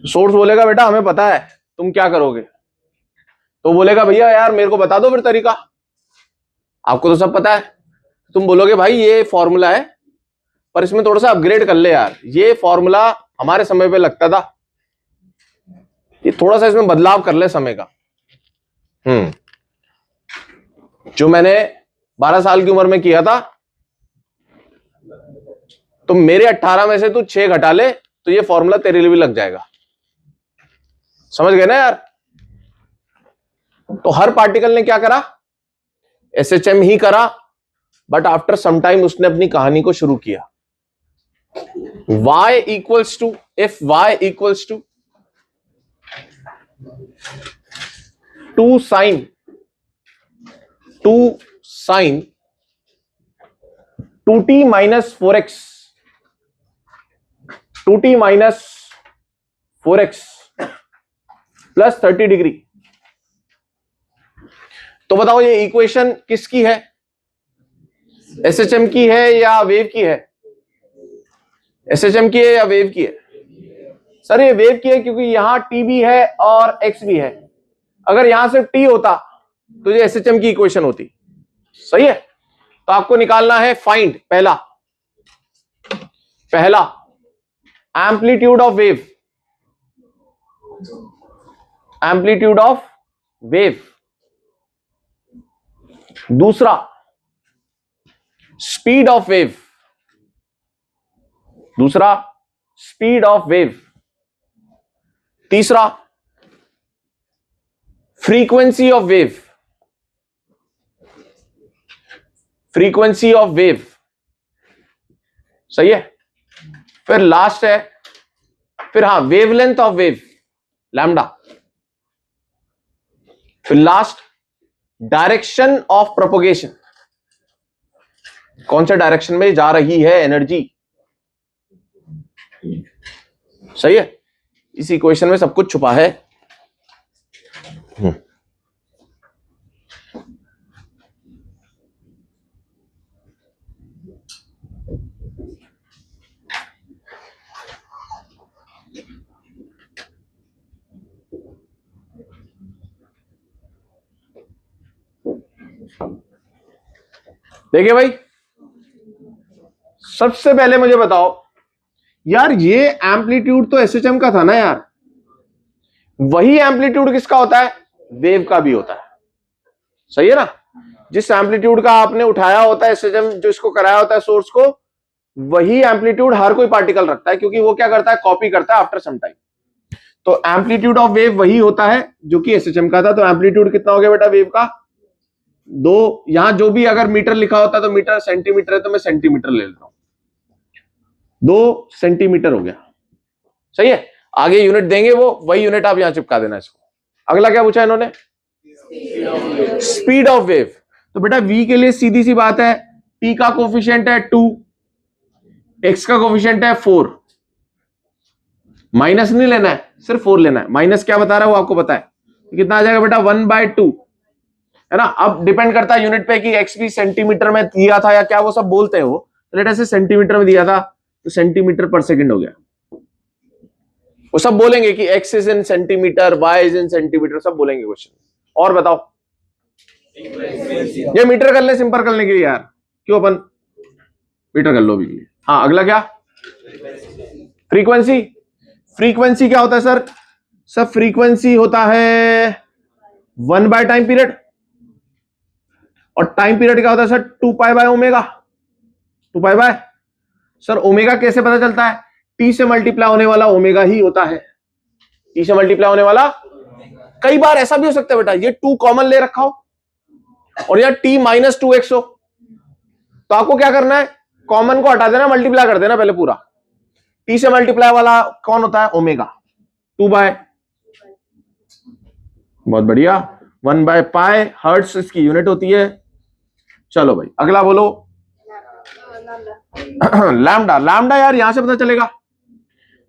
Source बोलेगा बेटा हमें पता है, तुम क्या करोगे? तो बोलेगा भैया यार मेरे को बता दो फिर तरीका, आपको तो सब पता है। तुम बोलोगे भाई ये फॉर्मूला है पर इसमें थोड़ा सा अपग्रेड कर ले यार, ये फॉर्मूला हमारे समय पे लगता था, ये थोड़ा सा इसमें बदलाव कर ले समय का। जो मैंने 12 साल की उम्र में किया था, तो मेरे 18 में से तू 6 घटा ले तो ये फॉर्मूला तेरे लिए भी लग जाएगा। समझ गए ना यार? तो हर पार्टिकल ने क्या करा? एसएचएम ही करा, बट आफ्टर सम टाइम उसने अपनी कहानी को शुरू किया। y equals to, if y equals to 2 sin 2t minus 4x, 2t minus 4x plus 30 degree. तो बताओ ये इक्वेशन किसकी है? एसएचएम की है या वेव की है? एसएचएम की है या वेव की है? सर ये वेव की है क्योंकि यहां टी भी है और एक्स भी है। अगर यहां सिर्फ टी होता तो ये एसएचएम की इक्वेशन होती। सही है? तो आपको निकालना है फाइंड, पहला amplitude of wave, amplitude of wave. दूसरा स्पीड ऑफ वेव, दूसरा स्पीड ऑफ वेव। तीसरा frequency of wave, frequency of wave. सही है? फिर लास्ट है, फिर हाँ वेवलेंथ ऑफ वेव लैम्डा। फिर लास्ट डायरेक्शन ऑफ प्रोपोगेशन, कौन से डायरेक्शन में जा रही है एनर्जी। सही है? इस इक्वेशन में सब कुछ छुपा है। देखिए भाई, सबसे पहले मुझे बताओ यार, ये एम्पलीट्यूड तो एसएचएम का था ना यार, वही एम्पलीट्यूड किसका होता है? वेव का भी होता है। सही है ना? जिस एम्पलीट्यूड का आपने उठाया होता है एसएचएम, जो इसको कराया होता है सोर्स को, वही एम्पलीट्यूड हर कोई पार्टिकल रखता है, क्योंकि वो क्या करता है? कॉपी करता है आफ्टर सम टाइम। तो एम्पलीट्यूड ऑफ वेव वही होता है जो कि एसएचएम का था। तो एम्पलीट्यूड कितना हो गया बेटा वेव का? 2। यहां जो भी अगर मीटर लिखा होता तो मीटर सेंटीमीटर है, तो मैं सेंटीमीटर ले लेता हूं। 2 सेंटीमीटर हो गया। सही है? आगे यूनिट देंगे वो, वही यूनिट आप यहां चिपका देना इसको। अगला क्या पूछा इन्होंने? Speed of wave. तो बेटा v के लिए सीधी सी बात है, t का कोफिशिएंट है 2, x का कोफिशिएंट है 4। माइनस नहीं लेना है, सिर्फ 4 लेना है। माइनस क्या बता रहा है वो आपको पता है, कितना आ जाएगा बेटा? 1/2 है ना। अब डिपेंड करता है यूनिट पे कि x भी सेंटीमीटर में दिया था या क्या, वो सब बोलते हैं वो। लेट अस से सेंटीमीटर में दिया था तो सेंटीमीटर पर सेकंड हो गया। वो सब बोलेंगे कि x is in centimetre, y is in centimetre, सब बोलेंगे क्वेश्चन। और बताओ, ये मीटर कर ले सिंपल करने के लिए यार, क्यों अपन मीटर कर लो भी। हाँ अगला क्या? फ्रीक्वेंसी। फ्रीक्वेंसी क्या होता है सर? सब फ्रीक्वेंसी होता है 1 बाय टाइम पीरियड, और टाइम पीरियड क्या होता है sir? 2 pi by omega. 2 pi bye sir omega कैसे पता चलता है? टी से मल्टीप्लाई होने वाला ओमेगा ही होता है। टी से मल्टीप्लाई होने वाला। कई बार ऐसा भी हो सकता है बेटा, ये 2 कॉमन ले रखा हो और यार t माइनस 2x हो, तो आपको क्या करना है? कॉमन को हटा देना, मल्टीप्लाई कर देना पहले पूरा। टी से मल्टीप्लाई वाला कौन होता है? ओमेगा। 2 बाय, बहुत बढ़िया, 1 बाय पाई, हर्ट्ज इसकी यूनिट होती है। चलो भाई अगला बोलो। लैम्डा। लैम्डा यार यहां से पता चलेगा।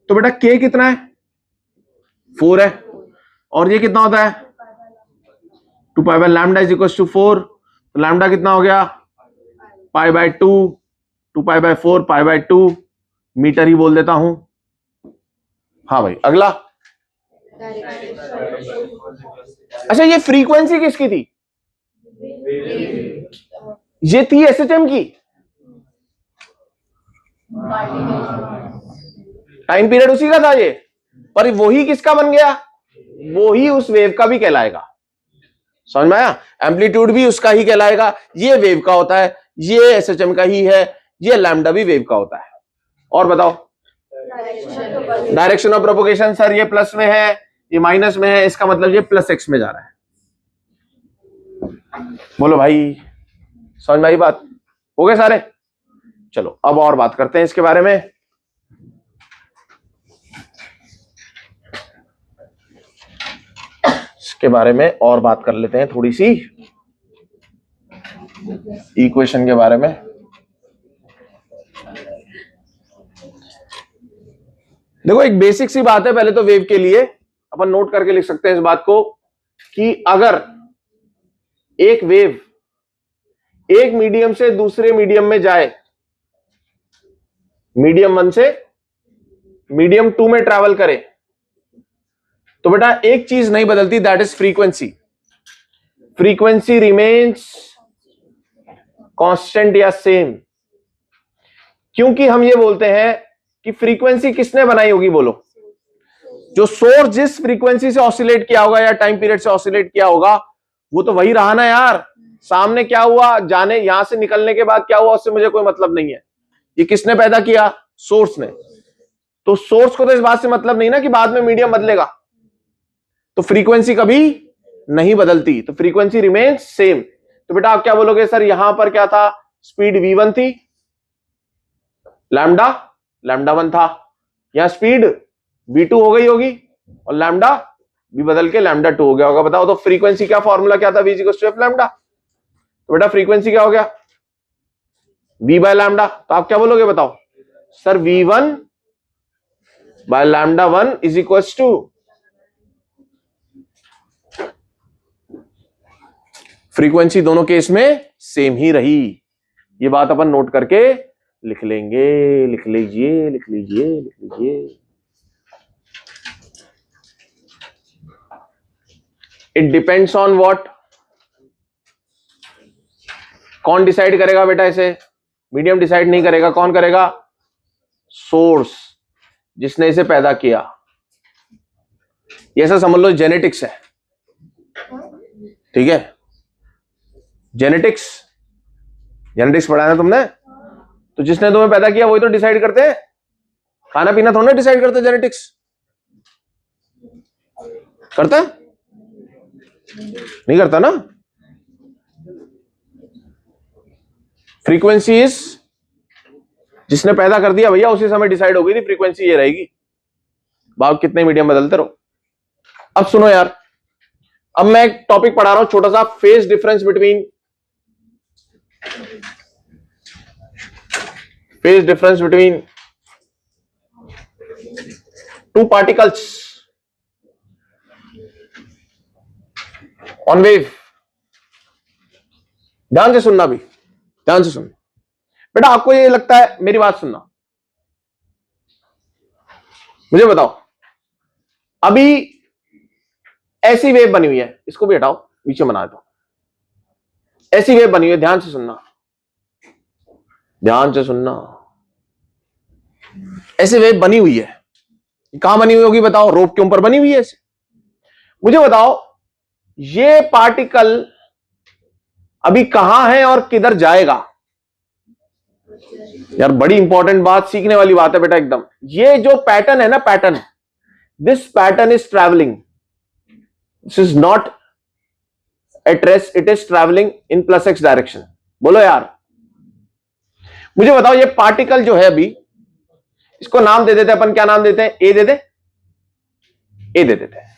तो बेटा k कितना है? 4 है, और ये कितना होता है? 2 pi by lambda is equal to 4। तो लैम्डा कितना हो गया? Pi by 2, 2 pi by 4, pi by 2, metre ही बोल देता हूं। हाँ भाई अगला अच्छा, ये फ्रीक्वेंसी किसकी थी? ये थी एसएचएम की। टाइम पीरियड उसी का था ये, पर वही किसका बन गया? वो ही उस वेव का भी कहलाएगा। समझ में आया? एम्पलीट्यूड भी उसका ही कहलाएगा। ये वेव का होता है, ये एसएचएम का ही है, ये लैम्डा भी वेव का होता है। और बताओ, डायरेक्शन ऑफ प्रोपोगेशन सर ये प्लस में है, ये माइनस में है, इसका मतलब ये प्लस एक्स में जा रहा है। बोलो भाई, समझ में आई बात? हो गए सारे? चलो अब और बात करते हैं इसके बारे में। इसके बारे में और बात कर लेते हैं थोड़ी सी, इक्वेशन के बारे में। देखो एक बेसिक सी बात है, पहले तो वेव के लिए अपन नोट करके लिख सकते हैं इस बात को कि अगर एक वेव एक मीडियम से दूसरे मीडियम में जाए, मीडियम 1 से मीडियम 2 में ट्रैवल करे, तो बेटा एक चीज नहीं बदलती, that is frequency. Frequency remains constant या सेम। क्योंकि हम ये बोलते हैं कि फ्रीक्वेंसी किसने बनाई होगी? बोलो, जो सोर्स जिस फ्रीक्वेंसी से ऑसिलेट किया होगा या टाइम पीरियड से ऑसिलेट किया होगा, वो तो वही रहा ना यार। सामने क्या हुआ, जाने यहां से निकलने के बाद क्या हुआ, उससे मुझे कोई मतलब नहीं है। ये किसने पैदा किया? सोर्स ने। तो सोर्स को तो इस बात से मतलब नहीं ना कि बाद में मीडियम बदलेगा। तो फ्रीक्वेंसी कभी नहीं बदलती, तो फ्रीक्वेंसी रिमेन्स सेम। तो बेटा आप क्या बोलोगे? सर यहां पर क्या था? स्पीड v1 थी, लैम्डा 1 था। यहां स्पीड v2 हो गई होगी और लैम्डा भी बदल के लैम्डा 2 हो गया होगा। बताओ तो फ्रीक्वेंसी क्या फॉर्मूला क्या था? v = f lambda. तो बेटा फ्रीक्वेंसी क्या हो गया? v by lambda. तो आप क्या बोलोगे? बताओ sir v1 by lambda 1 = frequency दोनों केस में सेम ही रही। ये बात अपन नोट करके लिख लेंगे। लिख लीजिए, लिख लीजिए, लिख लीजिए। It depends on what? कौन डिसाइड करेगा बेटा इसे? मीडियम डिसाइड नहीं करेगा। कौन करेगा? सोर्स, जिसने इसे पैदा किया। ये ऐसा समझ लो जेनेटिक्स है, ठीक है? जेनेटिक्स पढ़ा है तुमने? तो जिसने तुम्हें पैदा किया वही तो डिसाइड करते हैं। खाना पीना थोड़ा ना डिसाइड करते। जेनेटिक्स करता है? नहीं करता ना। फ्रीक्वेंसी इज, जिसने पैदा कर दिया भैया उसी समय डिसाइड हो गई थी फ्रीक्वेंसी ये रहेगी। बाप कितने मीडियम बदलते रहो। अब सुनो यार, अब मैं एक टॉपिक पढ़ा रहा हूं छोटा सा, phase difference between two particles on wave. ध्यान से सुनना भी, ध्यान से सुनना बेटा। आपको ये लगता है, मेरी बात सुनना, मुझे बताओ, अभी ऐसी वेव बनी हुई है, इसको भी हटाओ, नीचे बना दो। ऐसी वेव बनी हुई है, ध्यान से सुनना, ध्यान से सुनना। ऐसी वेव बनी हुई है, कहां बनी हुई होगी? बताओ, रोप के ऊपर बनी हुई है ऐसे। मुझे बताओ ये पार्टिकल अभी कहां है और किधर जाएगा? यार बड़ी इंपॉर्टेंट बात, सीखने वाली बात है बेटा एकदम। ये जो पैटर्न है ना, pattern, this pattern is travelling, this is not at rest, it is travelling in +x direction. बोलो यार, मुझे बताओ ये पार्टिकल जो है अभी, इसको नाम दे देते हैं अपन। क्या नाम देते हैं? ए दे दे, ए दे देते हैं।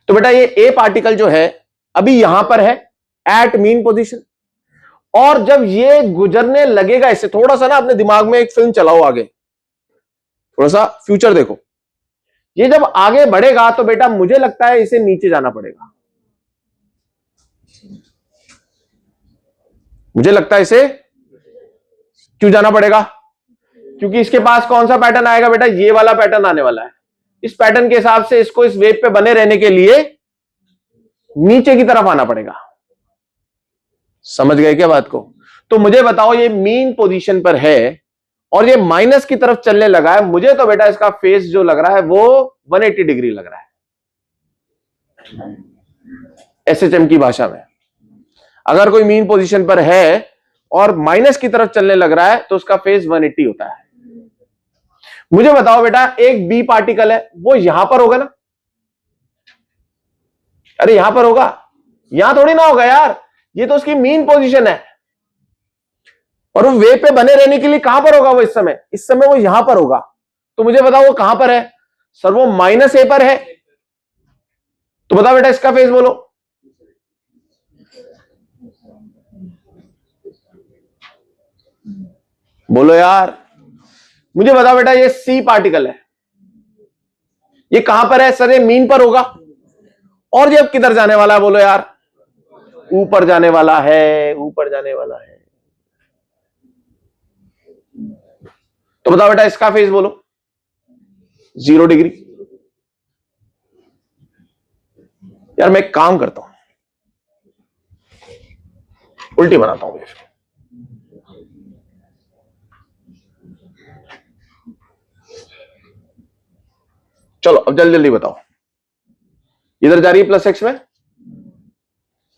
तो बेटा ये ए पार्टिकल जो है अभी यहां पर है एट मीन पोजीशन, और जब ये गुजरने लगेगा इससे, थोड़ा सा ना अपने दिमाग में एक फिल्म चलाओ आगे, थोड़ा सा फ्यूचर देखो। ये जब आगे बढ़ेगा तो बेटा मुझे लगता है इसे नीचे जाना पड़ेगा। मुझे लगता है इसे क्यों जाना पड़ेगा? क्योंकि इसके पास कौन सा पैटर्न आएगा बेटा? ये वाला पैटर्न आने वाला है। इस पैटर्न के हिसाब से इसको इस वेव पे बने रहने के लिए नीचे की तरफ आना पड़ेगा। समझ गए क्या बात को? तो मुझे बताओ, ये मीन पोजीशन पर है और ये माइनस की तरफ चलने लगा है, मुझे तो बेटा इसका फेस जो लग रहा है वो 180 डिग्री लग रहा है एसएचएम की भाषा में। अगर कोई मीन पोजीशन पर है और माइनस की तरफ चलने लग रहा है तो उसका फेस 180 होता है। मुझे बताओ बेटा, एक बी पार्टिकल है, वो यहां पर होगा ना? अरे यहां पर होगा, यहां थोड़ी ना होगा यार, ये तो उसकी मीन पोजीशन है। और वो वेव पे बने रहने के लिए कहां पर होगा? वो इस समय वो यहां पर होगा। तो मुझे बताओ वो कहां पर है? सर वो माइनस ए पर है। तो बताओ बेटा इसका फेस बोलो। बोलो यार, मुझे बताओ बेटा, ये सी पार्टिकल है, ये कहां पर है? सर ये मीन पर होगा। और ये अब किधर जाने वाला है? बोलो यार, ऊपर जाने वाला है, ऊपर जाने वाला है। तो बताओ बेटा इसका फेस बोलो। 0 डिग्री। यार मैं एक काम करता हूं, उल्टी बनाता हूं। चलो अब जल्दी जल्दी बताओ। इधर जा रही है प्लस एक्स में,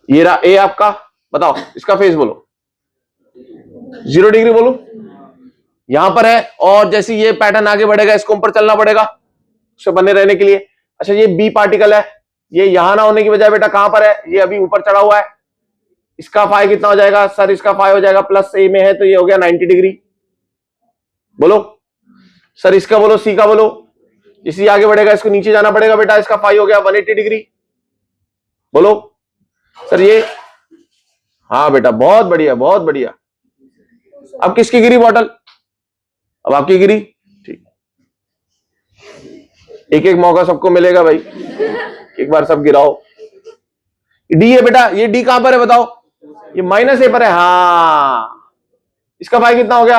ये रहा ए आपका। बताओ इसका फेस बोलो। 0 डिग्री बोलो। यहां पर है और जैसे ये पैटर्न आगे बढ़ेगा इसको ऊपर चलना पड़ेगा उसे बने रहने के लिए। अच्छा ये बी पार्टिकल है, ये यहां ना होने की बजाय बेटा कहां पर है? ये अभी ऊपर चढ़ा हुआ है। इसका फाई कितना हो जाएगा? सर इसका फाई हो जाएगा, प्लस ए में है तो ये हो गया 90 डिग्री। बोलो सर इसका बोलो, सी का बोलो। इसी आगे बढ़ेगा इसको नीचे जाना पड़ेगा बेटा, इसका फाई हो गया 180 डिग्री। बोलो सर ये। हाँ बेटा बहुत बढ़िया, बहुत बढ़िया। अब किसकी गिरी बॉटल? अब आपकी गिरी। ठीक, एक एक मौका सबको मिलेगा भाई, एक बार सब गिराओ। डी है बेटा, ये डी कहां पर है बताओ? ये माइनस ए पर है। हाँ, इसका फाई कितना हो गया?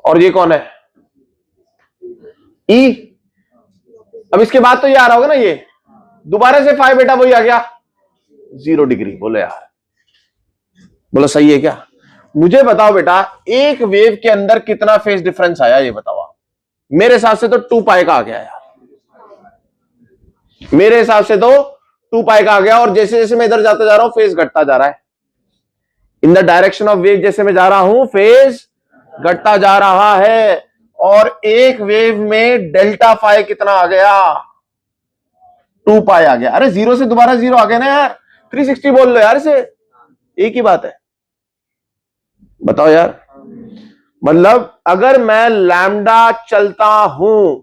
और ये कौन है? ई। अब इसके बाद तो ये आ रहा होगा ना, ये दोबारा से फाई बेटा वही आ गया 0 डिग्री। बोलो यार, बोलो सही है क्या? मुझे बताओ बेटा, एक वेव के अंदर कितना फेज डिफरेंस आया ये बताओ आप। मेरे हिसाब से तो 2 पाई का आ गया यार, मेरे हिसाब से तो 2 पाई का आ गया। और जैसे जैसे मैं इधर जाता जा रहा हूं फेज घटता जा रहा है। In the direction of wave जैसे मैं जा रहा हूं फेज घटता जा रहा है। और एक वेव में डेल्टा फाई कितना आ गया? 2 पाई आ गया। अरे 0 से दोबारा 0 आ गया ना यार, 360 बोल लो यार, इसे एक ही बात है। बताओ यार, मतलब अगर मैं लैम्डा चलता हूं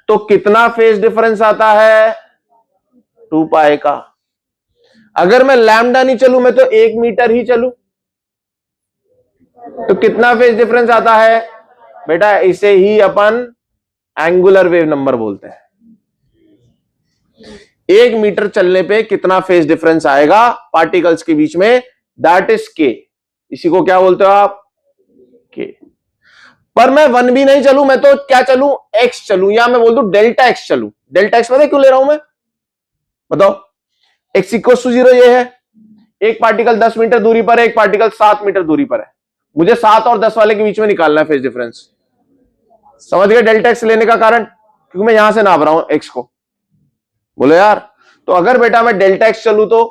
तो कितना फेज डिफरेंस आता है? 2 पाई का। अगर मैं लैम्डा नहीं चलूं, मैं तो 1 मीटर ही चलूं तो कितना फेज डिफरेंस आता है? बेटा इसे ही अपन एंगुलर वेव नंबर बोलते हैं। 1 मीटर चलने पे कितना फेज डिफरेंस आएगा पार्टिकल्स के बीच में? दैट इज के। इसी को क्या बोलते हो आप? के। पर मैं 1 भी नहीं चलूं, मैं तो क्या चलूं? एक्स चलूं, या मैं बोल दूं डेल्टा एक्स चलूं। डेल्टा एक्स पता क्यों ले रहा हूं मैं? बताओ। एक्स इक्वल टू 0 ये है, एक पार्टिकल 10 मीटर दूरी पर है, एक पार्टिकल 7 मीटर दूरी पर है। मुझे 7 और 10 वाले के बीच में निकालना है फेज डिफरेंस। समझ गए डेल्टा एक्स लेने का कारण? क्योंकि मैं यहां से नाप रहा हूं एक्स को। बोलो यार, तो अगर बेटा मैं डेल्टा एक्स चलूं तो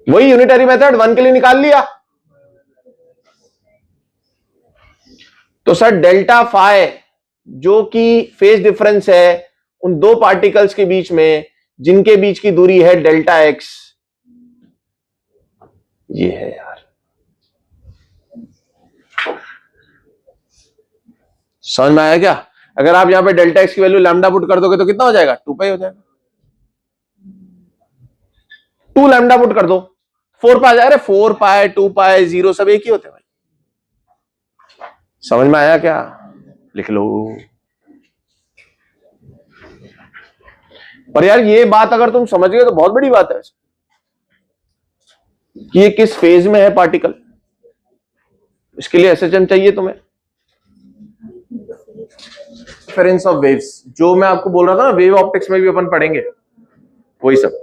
वही यूनिटरी मेथड 1 के लिए निकाल लिया। तो सर डेल्टा फाई जो कि फेज डिफरेंस है उन 2 पार्टिकल्स के बीच में जिनके बीच की दूरी है डेल्टा एक्स, ये है यार। समझ में आया क्या? अगर आप यहां पे डेल्टा एक्स की वैल्यू लैम्डा पुट कर दोगे तो कितना हो जाएगा? 2 पाई हो जाएगा। 2 लैम्डा पुट कर दो 4 पाई। अरे 4 पाई 2 पाई 0 सब एक ही होते हैं भाई। समझ में आया क्या? लिख लो। पर यार ये बात अगर तुम समझ गए तो बहुत बड़ी बात है कि ये किस फेज में है पार्टिकल। इसके लिए एसएचएम चाहिए तुम्हें। इंटरफेरेंस ऑफ वेव्स, जो मैं आपको बोल रहा था ना वेव ऑप्टिक्स में भी अपन पढ़ेंगे वही सब।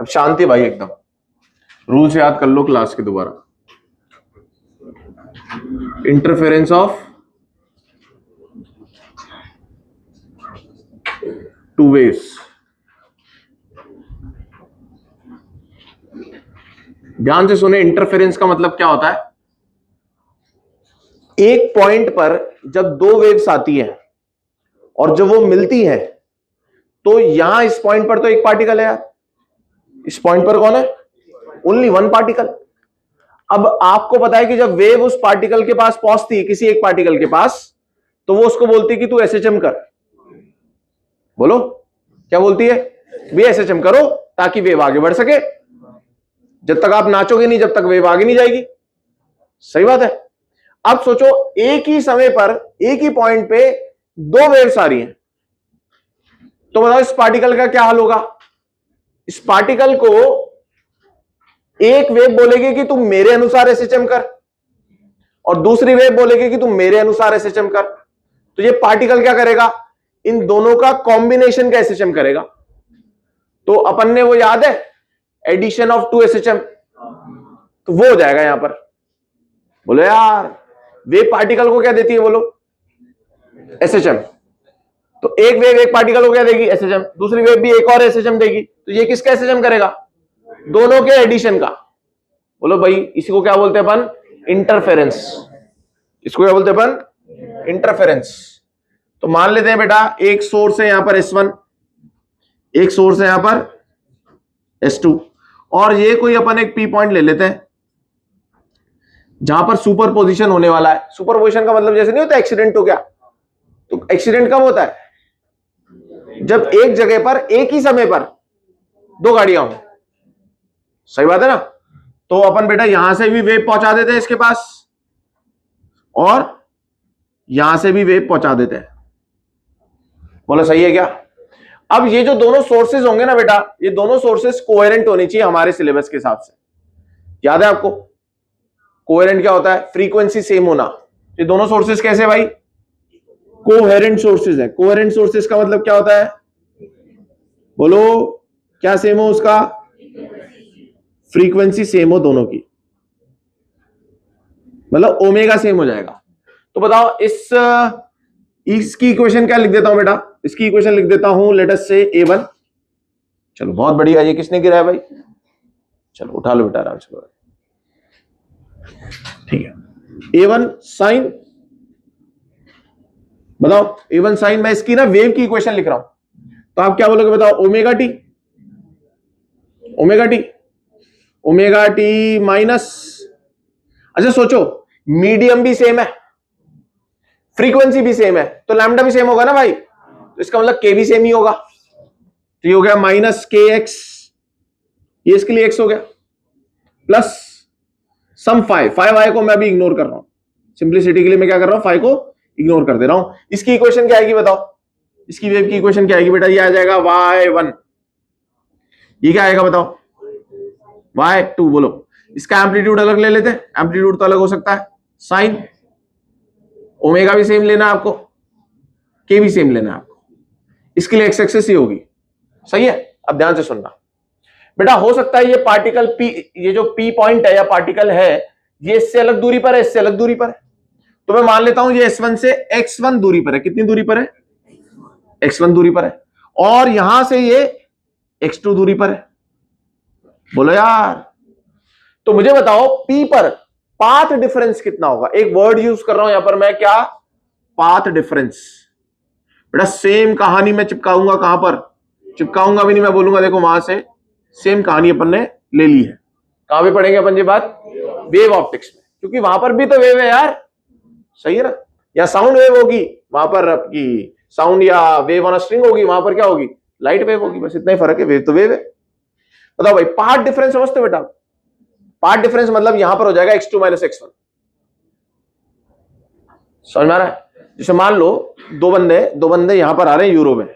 अब शांति भाई एकदम, रूल्स याद कर लो क्लास के दोबारा। इंटरफेरेंस ऑफ टू वेव्स, ध्यान से सुने। इंटरफेरेंस का मतलब क्या होता है? एक पॉइंट पर जब दो वेव्स आती हैं और जब वो मिलती हैं तो यहां इस पॉइंट पर तो एक पार्टिकल है यार, इस पॉइंट पर कौन है? Only one particle. अब आपको पता है कि जब वेव उस पार्टिकल के पास पहुंचती है, किसी एक पार्टिकल के पास, तो वो उसको बोलती है कि तू एसएचएम कर। बोलो क्या बोलती है? भी एसएचएम करो ताकि वेव आगे बढ़ सके। जब तक आप नाचोगे नहीं, जब तक वेव आगे नहीं जाएगी। सही बात है। अब सोचो एक ही समय पर एक ही पॉइंट पे दो वेव्स आ रही हैं, तो बताओ इस पार्टिकल का क्या हाल होगा? इस पार्टिकल को एक वेव बोलेगी कि तुम मेरे अनुसार एसएचएम कर, और दूसरी वेव बोलेगी कि तुम मेरे अनुसार एसएचएम कर। तो ये पार्टिकल क्या करेगा? इन दोनों का कॉम्बिनेशन का एसएचएम करेगा। तो अपन ने वो याद है, एडिशन ऑफ टू एसएचएम, तो वो हो जाएगा यहां पर। बोलो यार वेव पार्टिकल को क्या देती है? बोलो एसएचएम। तो एक वेव एक पार्टिकल को क्या देगी? एसएचएम। दूसरी वेव भी एक और एसएचएम देगी। तो ये किसका एसएचएम करेगा? दोनों के एडिशन का। बोलो भाई इसी को क्या बोलते हैं अपन? इंटरफेरेंस। इसको क्या बोलते हैं अपन? इंटरफेरेंस। तो मान लेते हैं बेटा एक सोर्स है यहां पर S1, एक सोर्स है यहां पर S2, और ये कोई अपन एक P पॉइंट ले लेते हैं जहां पर सुपरपोजिशन होने वाला है। सुपरपोजिशन का मतलब जैसे नहीं होता एक्सीडेंट हो गया, तो एक्सीडेंट कब होता है? जब एक जगह पर एक ही समय पर दो गाड़ियां हो। सही बात है ना? तो अपन बेटा यहां से भी वेव पहुंचा देते हैं इसके पास, और यहां से भी वेव पहुंचा देते हैं। बोलो सही है क्या? अब ये जो दोनों सोर्सेज होंगे ना बेटा, ये दोनों सोर्सेज कोहेरेंट होनी चाहिए हमारे सिलेबस के हिसाब से। याद है आपको कोहेरेंट क्या होता है? फ्रीक्वेंसी सेम होना। ये दोनों सोर्सेज कैसे भाई? कोहेरेंट सोर्सेज है। कोहेरेंट सोर्सेज का मतलब क्या होता है? बोलो क्या सेम हो उसका? फ्रीक्वेंसी सेम हो दोनों की, मतलब ओमेगा सेम हो जाएगा। तो बताओ इसकी इक्वेशन क्या लिख देता हूं बेटा? इसकी इक्वेशन लिख देता हूं लेट अस से A1। चलो बहुत बढ़िया। ये किसने गिराया भाई? चलो उठा लो बेटा आराम से, ठीक है। A1 साइन, बताओ A1 साइन, मैं इसकी ना वेव की इक्वेशन लिख रहा हूं, तो आप क्या बोलोगे बताओ? Omega T, omega T, omega T minus, अच्छा सोचो मीडियम भी सेम है, फ्रीक्वेंसी भी सेम है, तो लैम्डा भी सेम होगा ना भाई, तो इसका मतलब के भी सेम ही होगा। तो ये हो गया माइनस के एक्स, ये इसके लिए एक्स हो गया, प्लस सम फाइव आई को मैं भी इग्नोर कर रहा हूं, सिंप्लिसिटी के लिए मैं क्या कर रहा हूं? फाइव को इग्नोर कर दे रहा हूं। इसकी इक्वेशन क्या आएगी बताओ? इसकी वेव की इक्वेशन क्या आएगी बेटा? ये आ जाएगा y1। ये क्या आएगा बताओ? y2। बोलो इसका एम्पलीट्यूड अलग ले लेते हैं, एम्पलीट्यूड तो अलग हो सकता है। साइन ओमेगा भी सेम लेना है आपको, के भी सेम लेना है आपको, इसके लिए एक्स एक्सिस ही होगी। सही है? अब ध्यान से सुनना बेटा, हो सकता है ये पार्टिकल P, ये जो P पॉइंट है या पार्टिकल है, ये इससे अलग दूरी पर है, इससे अलग दूरी पर है। तो मैं मान लेता हूं ये S1 से x1 दूरी पर है। कितनी दूरी पर है? x1 दूरी पर है। और यहां से ये x2 दूरी पर है। बोलो यार, तो मुझे बताओ P पर पाथ डिफरेंस कितना होगा? एक वर्ड यूज कर रहा हूं यहां पर मैं, क्या? Path difference. बेटा सेम कहानी मैं चिपकाऊंगा, कहां पर चिपकाऊंगा भी नहीं, मैं बोलूंगा देखो वहां से सेम कहानी अपन ने ले ली है। कहां पे पढ़ेंगे अपन ये बात? वेव ऑप्टिक्स में, क्योंकि वहां पर भी तो वेव है यार। सही है ना? या साउंड वेव होगी वहां पर, आपकी साउंड या वेव ऑन स्ट्रिंग होगी, वहां पर क्या होगी? लाइट वेव होगी। बस इतना ही फर्क है, वेव तो वेव है। बताओ भाई पाथ डिफरेंस समझते हो बेटा? पाथ डिफरेंस मतलब यहां पर हो जाएगा x2 माइनस x1। समझ में आ रहा है? जैसे मान लो दो बंदे यहां पर आ रहे हैं यूरोप में,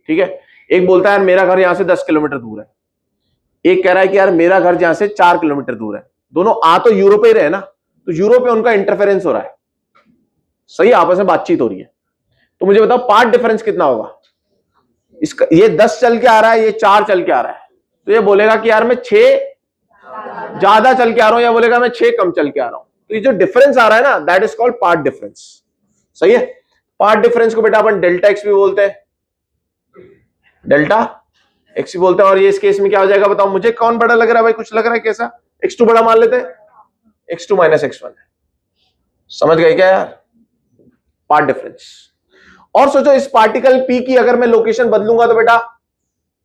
ठीक है। एक बोलता है यार मेरा घर यहां से 10 किलोमीटर दूर है, एक कह रहा है कि यार मेरा घर यहां से 4 किलोमीटर दूर है। दोनों आ तो यूरोप ही रहे ना, तो यूरो पे उनका इंटरफेरेंस हो रहा है, सही, आपस में बातचीत हो रही है। तो मुझे बताओ पाथ डिफरेंस कितना होगा इसका, ये 10 चल के आ रहा है, ये 4 चल के आ रहा है, तो ये बोलेगा कि यार मैं 6 ज्यादा चल के आ रहा हूं, या बोलेगा मैं 6 कम चल के आ रहा हूं। तो ये जो डिफरेंस आ रहा है ना, that is called path difference, सही है। पाथ डिफरेंस को बेटा अपन डेल्टा एक्स भी बोलते हैं, डेल्टा एक्स भी बोलते हैं। और ये इस केस में क्या हो जाएगा बताओ मुझे, कौन बड़ा लग रहा है भाई, कुछ लग रहा है कैसा, x2 बड़ा मान लेते हैं, x2 माइनस x1 है, समझ गए क्या यार, पाथ डिफरेंस। और सोचो इस पार्टिकल p की अगर मैं लोकेशन बदलूंगा तो बेटा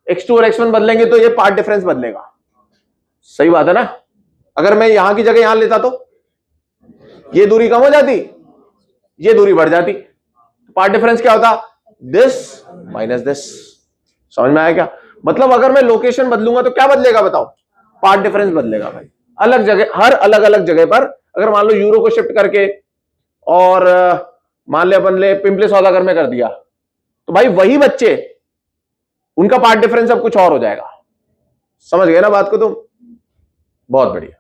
x2 और x1 बदलेंगे तो ये पाथ डिफरेंस बदलेगा, सही बात है ना। अगर मैं यहां की जगह यहां लेता तो ये दूरी कम हो जाती, ये दूरी बढ़ जाती, पाथ डिफरेंस क्या होता, दिस माइनस दिस, समझ में आया क्या। मतलब अगर मैं लोकेशन बदलूंगा तो क्या बदलेगा बताओ, पाथ डिफरेंस बदलेगा भाई। अलग जगह, हर अलग अलग जगह पर अगर मान लो यूरो को शिफ्ट करके और मान ले अपन ले पिंपले सौदागर में कर दिया, तो भाई वही बच्चे उनका पाथ डिफरेंस अब कुछ और हो जाएगा, समझ गए ना बात को तुम, बहुत बढ़िया।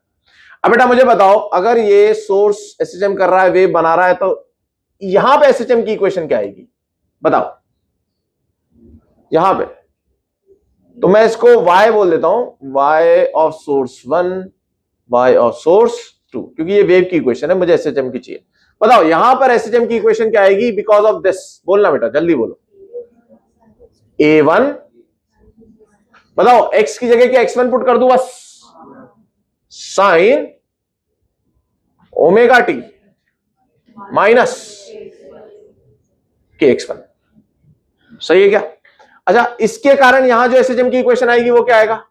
अब बेटा मुझे बताओ अगर ये सोर्स एसएचएम कर रहा है, वेव बना रहा है, तो यहां पे एसएचएम की इक्वेशन क्या आएगी बताओ, यहां पे तो मैं इसको y बोल देता हूं, y of source 1 y of source 2, क्योंकि ये वेव की इक्वेशन है, मुझे एसएचएम की चाहिए। बताओ यहां पर एसएचएम की इक्वेशन क्या आएगी, बिकॉज ऑफ दिस, बोलना बेटा जल्दी बोलो, a1, बताओ x की जगह क्या x1 पुट कर दूं बस, साइन ओमेगा टी माइनस के x1, सही है क्या। अच्छा इसके कारण यहां जो एसएचएम की इक्वेशन आएगी वो क्या आएगा,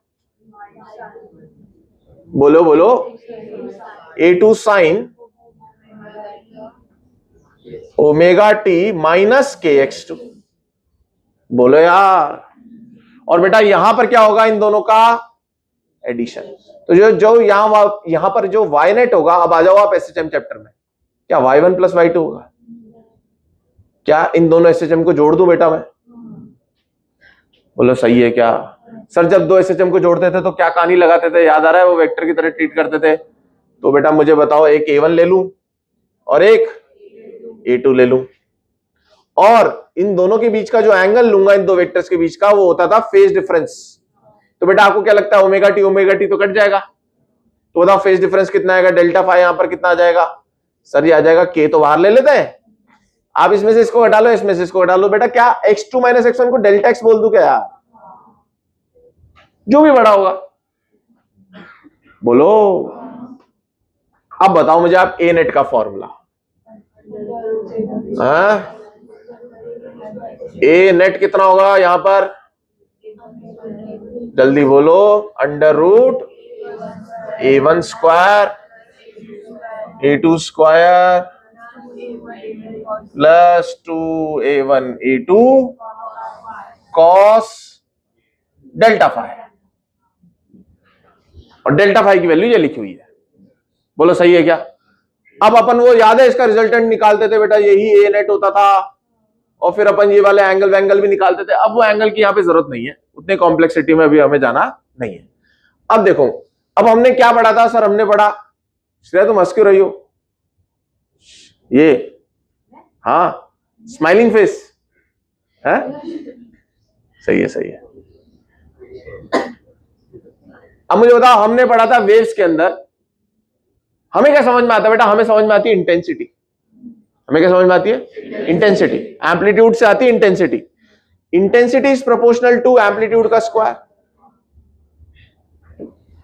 बोलो बोलो, a2 sine omega T minus के x2, बोलो यार। और बेटा यहां पर क्या होगा, इन दोनों का एडिशन, तो जो यहां पर जो y नेट होगा, अब आ जाओ आप एसएचएम चैप्टर में, क्या y1 प्लस y2 होगा, क्या इन दोनों एसएचएम को जोड़ दूं बेटा मैं, बोलो सही है क्या। सर जब दो एसएचएम को जोड़ते थे तो क्या कहानी लगाते थे, याद आ रहा है, वो वेक्टर की तरह ट्रीट करते थे। तो बेटा मुझे बताओ एक a1 ले लूं और एक a2 ले लूं, और इन दोनों के बीच का जो एंगल लूंगा इन दो वेक्टर्स के बीच का, वो होता था फेज डिफरेंस। तो बेटा आपको क्या लगता है, ओमेगा टी तो कट जाएगा, तो बताओ फेज डिफरेंस कितना आएगा, डेल्टा फाई यहां पर कितना आ जाएगा, सर ये आ जाएगा k, तो बाहर ले लेते हैं, आप इसमें से इसको हटा लो, इसमें से इसको हटा लो, बेटा क्या x2 माइनस x1 को डेल्टा x बोल दूं क्या यार, जो भी बड़ा होगा, बोलो। अब बताओ मुझे आप ए नेट का फॉर्मूला, ए नेट कितना होगा यहां पर, जल्दी बोलो, under root a1 square a2 square plus 2a1 a2 cos delta phi, और डेल्टा फाई की वैल्यू ये लिखी हुई है, बोलो सही है क्या। अब अपन वो याद है इसका रिजल्टेंट निकालते थे बेटा, यही ए नेट होता था, और फिर अपन ये वाले एंगल वैंगल भी निकालते थे। अब वो एंगल की यहां पे जरूरत नहीं है, उतने कॉम्प्लेक्सिटी में अभी हमें जाना नहीं है। अब देखो, अब हमने क्या पढ़ा था सर, हमने पढ़ा, श्रेया तुम हंस क्यों रही हो, ये हाँ स्माइलिंग फेस है, सही है सही है। अब मुझे बताओ हमने पढ़ा था वेव्स के अंदर, हमें क्या समझ में आता है बेटा, हमें समझ में आती है इंटेंसिटी, हमें क्या समझ में आती है, इंटेंसिटी, एम्पलीट्यूड से आती है intensity, intensity is proportional to amplitude का स्क्वायर,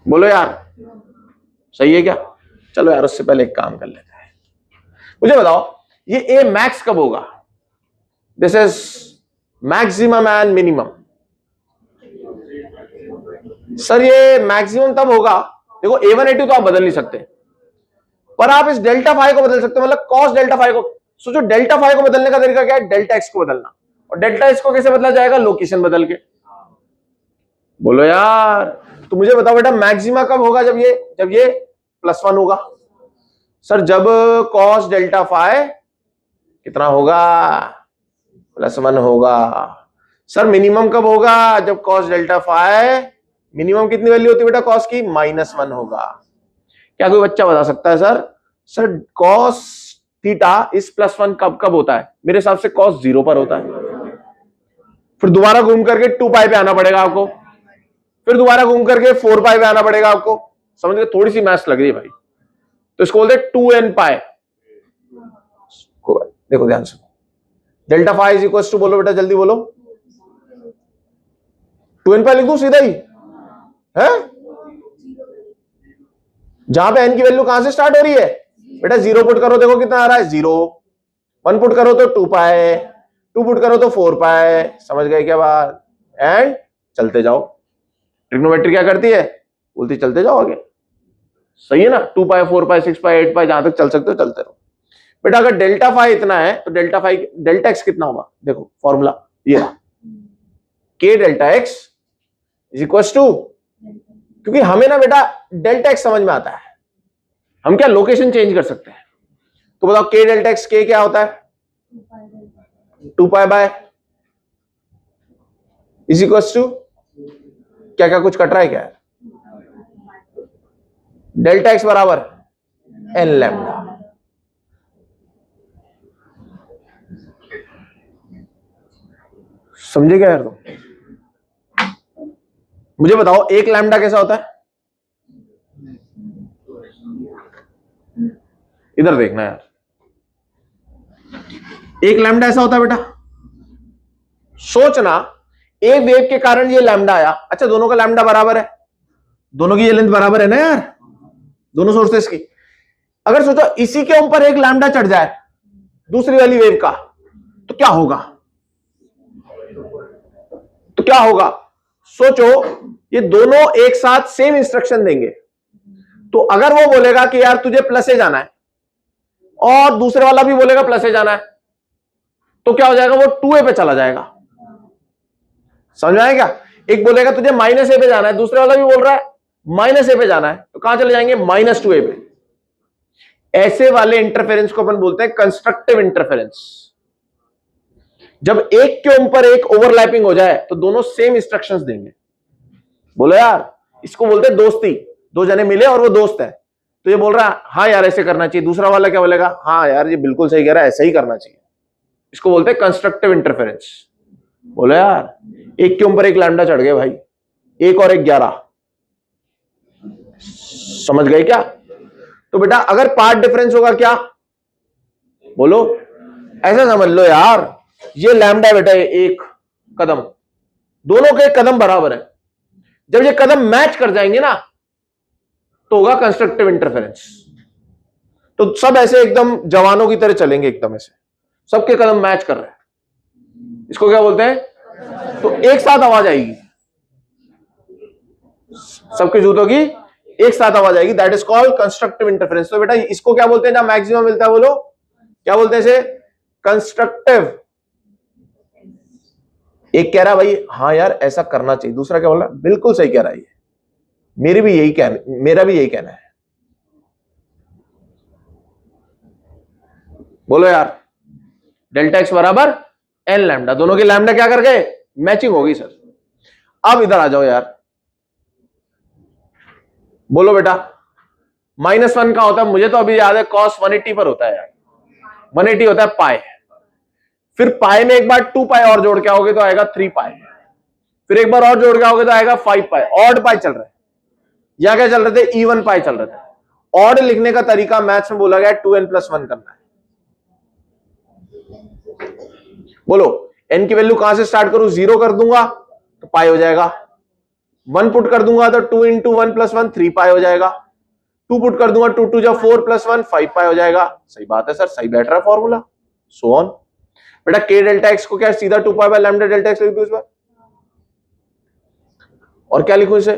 बोलो यार सही है क्या। चलो यार उससे पहले एक काम कर लेते हैं, मुझे बताओ ये ए मैक्स कब होगा, this is maximum and minimum, sir ये मैक्सिमम तब होगा, देखो a1 a2 तो आप बदल नहीं सकते, पर आप इस डेल्टा फाई को बदल सकते हो, मतलब कॉस डेल्टा फाई को। सोचो डेल्टा फाई को बदलने का तरीका क्या है, डेल्टा एक्स को बदलना, और डेल्टा एक्स को कैसे बदला जाएगा, लोकेशन बदल के, बोलो यार। तो मुझे बताओ बेटा मैक्सिमा कब होगा, जब ये +1 होगा, सर जब कॉस डेल्टा फाई कितना होगा, +1 होगा। सर मिनिमम कब होगा, जब कॉस डेल्टा फाई, मिनिमम कितनी वैल्यू होती है बेटा कॉस की, -1 होगा। क्या कोई बच्चा बता सकता है सर सर कॉस थीटा इस +1 कब कब होता है? मेरे हिसाब से कॉस 0 पर होता है, फिर दोबारा घूम करके 2 पाई पे आना पड़ेगा आपको, फिर दोबारा घूम करके 4 पाई पे आना पड़ेगा आपको। समझ गए? थोड़ी सी मैथ्स लग रही है भाई, तो इसको बोलते हैं 2n पाई। देखो ध्यान से, delta phi is equal to, बोलो बेटा जल्दी बोलो, 2n पाई लिख दूं सीधा ही है? जहां पे n की वैल्यू कहां से स्टार्ट हो रही है बेटा? 0 पुट करो, देखो कितना आ रहा है 0, 1 पुट करो तो 2 पाई, 2 पुट करो तो 4 पाई। समझ गए क्या बात? एंड चलते जाओ। ट्रिग्नोमेट्री क्या करती है? बोलती चलते जाओ आगे। सही है ना? 2 पाई, 4 पाई, 6 पाई, 8 पाई, जहां तक चल सकते हो चलते रहो बेटा। अगर डेल्टा फाई इतना है तो डेल्टा एक्स कितना होगा? देखो फॉर्मूला ये के delta x is equal to, क्योंकि हमें ना बेटा डेल्टा एक्स समझ में आता है, हम क्या लोकेशन चेंज कर सकते हैं। तो बताओ के डेल्टा एक्स, के क्या होता है? 2 pi by is equal to, क्या क्या कुछ कट रहा है क्या? डेल्टा एक्स बराबर एन लैम्डा। समझे क्या यार तुम? मुझे बताओ एक लैम्डा कैसा होता है? इधर देखना यार, एक लैम्डा ऐसा होता है बेटा। सोचना, एक वेव के कारण ये लैम्डा आया। अच्छा दोनों का लैम्डा बराबर है, दोनों की ये लेंथ बराबर है ना यार, दोनों सोर्सेस की। अगर सोचो इसी के ऊपर एक लैम्डा चढ़ जाए दूसरी वाली वेव का, तो क्या होगा? तो क्या होगा? सोचो, ये दोनों एक साथ सेम इंस्ट्रक्शन देंगे, तो अगर वो बोलेगा कि यार तुझे प्लस ए जाना है और दूसरे वाला भी बोलेगा प्लस ए जाना है, तो क्या हो जाएगा? वो 2a पे चला जाएगा। समझ में आया क्या? एक बोलेगा तुझे -a पे जाना है, दूसरे वाला भी बोल रहा है -a पे जाना है, तो कहां चले जाएंगे? -2a पे। ऐसे वाले इंटरफेरेंस को अपन बोलते हैं कंस्ट्रक्टिव इंटरफेरेंस। जब एक के ऊपर एक ओवरलैपिंग हो जाए तो दोनों सेम इंस्ट्रक्शंस देंगे। बोलो यार, इसको बोलते हैं दोस्ती। दो जने मिले और वो दोस्त है, तो ये बोल रहा है हाँ यार ऐसे करना चाहिए, दूसरा वाला क्या बोलेगा? हाँ यार ये बिल्कुल सही कह रहा है, ऐसा ही करना चाहिए। इसको बोलते हैं कंस्ट्रक्टिव इंटरफेरेंस। बोलो यार, एक के ऊपर एक लैम्डा चढ़ गए भाई, 1 और 1 11। समझ गए क्या? तो बेटा अगर पार्ट डिफरेंस होगा क्या? बोलो, ऐसा समझ लो यार, ये लैम्डा बेटा एक कदम, दोनों के कदम बराबर है। जब ये कदम मैच कर जाएंगे ना तो होगा कंस्ट्रक्टिव इंटरफेरेंस। तो सब ऐसे एकदम जवानों की तरह चलेंगे, एकदम ऐसे सबके कदम मैच कर रहे हैं, इसको क्या बोलते हैं? तो एक साथ आवाज आएगी, सबके जूतों की एक साथ आवाज आएगी, that is called constructive interference. तो बेटा इसको क्या बोलते हैं जहां मैक्सिमम मिलता है? बोलो क्या बोलते हैं इसे? कंस्ट्रक्टिव। एक कह रहा है भाई हाँ यार ऐसा करना चाहिए, दूसरा क्या बोल रहा है? बिल्कुल सही कह रहा है, मेरा भी यही कहना है। बोलो यार, डेल्टा एक्स बराबर एन लैम्डा, दोनों के लैम्डा क्या कर गए? मैचिंग होगी सर। अब इधर आ जाओ यार, बोलो बेटा -1 का होता है, मुझे तो अभी याद है cos 180 पर होता है यार, 180 होता है पाई, फिर पाई में एक बार 2 पाई और जोड़ के आओगे तो आएगा 3 पाई, फिर एक बार और जोड़ के आओगे तो आएगा 5 पाई। ऑड पाई चल रहा है, या क्या चल रहे थे? इवन पाई चल रहे थे। ऑड लिखने का तरीका मैथ्स में बोला गया 2n+1 करना है। बोलो n की वैल्यू कहां से स्टार्ट करूं? 0 कर दूंगा तो पाई हो जाएगा, 1 पुट कर दूंगा तो 2 × 1 + 1 3 पाई हो जाएगा, 2 पुट कर दूंगा 2 × 2 = 4 + 1 5 पाई हो जाएगा। सही बात है सर, सही बैठ रहा है फॉर्मूला। So on. बेटा k डेल्टा x को क्या सीधा 2 pi by lambda delta x लिख दूं इस बार, और क्या लिखूं इसे?